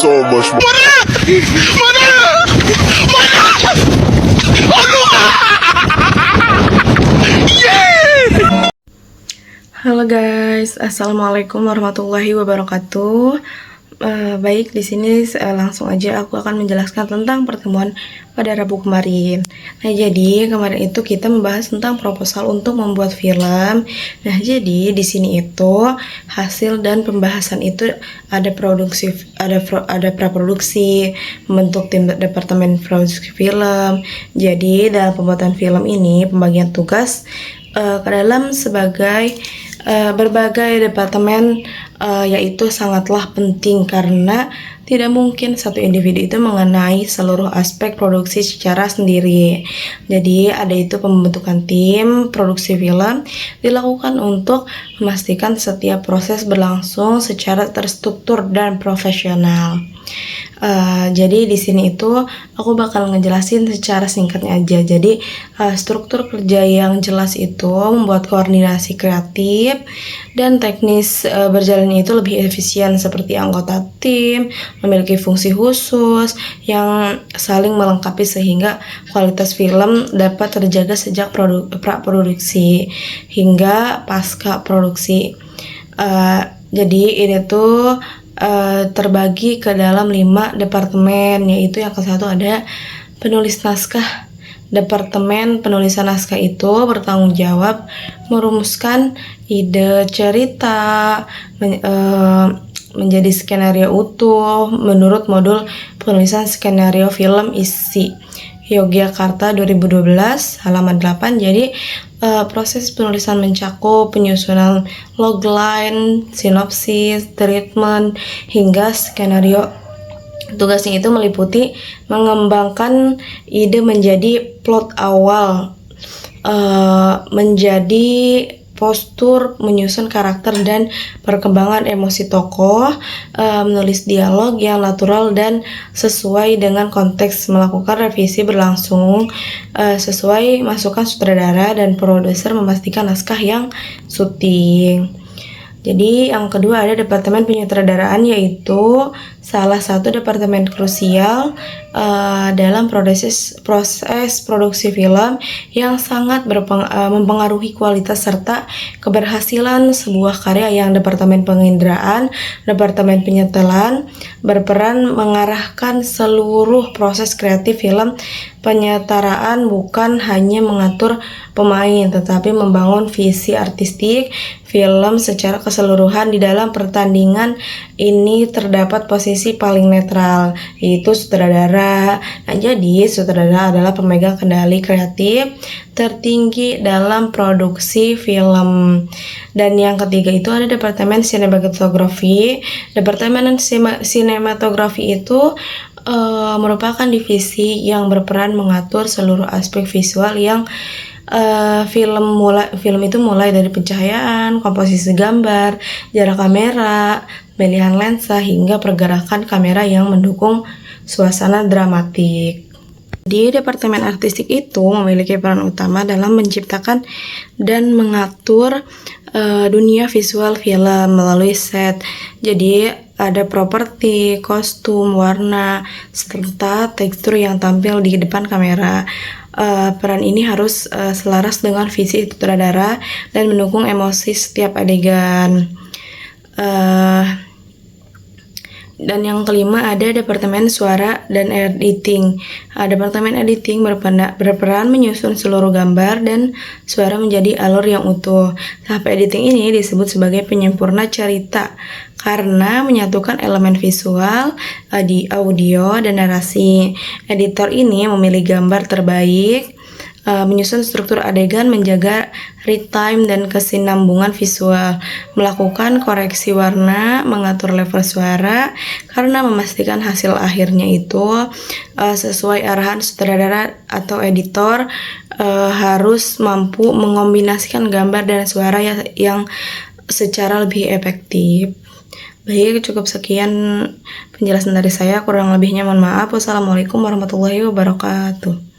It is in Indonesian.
so much more. Halo guys, assalamualaikum warahmatullahi wabarakatuh. Baik, di sini langsung aja aku akan menjelaskan tentang pertemuan pada Rabu kemarin. Nah, jadi kemarin itu kita membahas tentang proposal untuk membuat film. Nah, jadi di sini itu hasil dan pembahasan itu ada produksi, ada praproduksi, membentuk tim departemen produksi film. Jadi dalam pembuatan film ini pembagian tugas ke dalam sebagai berbagai departemen yaitu sangatlah penting karena tidak mungkin satu individu itu mengenai seluruh aspek produksi secara sendiri. Jadi ada itu pembentukan tim produksi film dilakukan untuk memastikan setiap proses berlangsung secara terstruktur dan profesional. Jadi di sini itu aku bakal ngejelasin secara singkatnya aja. Jadi struktur kerja yang jelas itu membuat koordinasi kreatif dan teknis berjalannya itu lebih efisien, seperti anggota tim memiliki fungsi khusus yang saling melengkapi sehingga kualitas film dapat terjaga sejak praproduksi hingga pasca produksi. Jadi ini tuh terbagi ke dalam 5 departemen, yaitu yang ke-1 ada penulis naskah. Departemen penulisan naskah itu bertanggung jawab merumuskan ide cerita menjadi skenario utuh menurut modul penulisan skenario film isi Yogyakarta 2012 halaman 8. Jadi proses penulisan mencakup penyusunan logline, sinopsis, treatment, hingga skenario. Tugasnya itu meliputi mengembangkan ide menjadi plot awal, menjadi postur, menyusun karakter dan perkembangan emosi tokoh, menulis dialog yang natural dan sesuai dengan konteks, melakukan revisi berlangsung sesuai masukan sutradara dan produser, memastikan naskah yang syuting. Jadi yang kedua ada departemen penyutradaraan, yaitu salah satu departemen krusial dalam proses produksi film yang sangat mempengaruhi kualitas serta keberhasilan sebuah karya. Yang departemen penginderaan, departemen penyetelan berperan mengarahkan seluruh proses kreatif film. Penyetaraan bukan hanya mengatur pemain, tetapi membangun visi artistik film secara keseluruhan. Di dalam pertandingan ini terdapat posisi paling netral, yaitu sutradara. Nah, jadi sutradara adalah pemegang kendali kreatif tertinggi dalam produksi film. Dan yang ketiga itu ada departemen sinematografi. Departemen sinematografi itu merupakan divisi yang berperan mengatur seluruh aspek visual yang film itu mulai dari pencahayaan, komposisi gambar, jarak kamera, pilihan lensa, hingga pergerakan kamera yang mendukung suasana dramatik. Di departemen artistik itu memiliki peran utama dalam menciptakan dan mengatur dunia visual film melalui set. Jadi ada properti, kostum, warna, serta tekstur yang tampil di depan kamera. Peran ini harus selaras dengan visi sutradara dan mendukung emosi setiap adegan. Dan yang kelima ada departemen suara dan editing. Departemen editing berperan menyusun seluruh gambar dan suara menjadi alur yang utuh. Tahap editing ini disebut sebagai penyempurna cerita karena menyatukan elemen visual, di audio, dan narasi. Editor ini memilih gambar terbaik, menyusun struktur adegan, menjaga rhythm dan kesinambungan visual, melakukan koreksi warna, mengatur level suara, karena memastikan hasil akhirnya itu sesuai arahan sutradara atau editor. Harus mampu mengombinasikan gambar dan suara yang secara lebih efektif. Baik, cukup sekian penjelasan dari saya. Kurang lebihnya mohon maaf. Wassalamualaikum warahmatullahi wabarakatuh.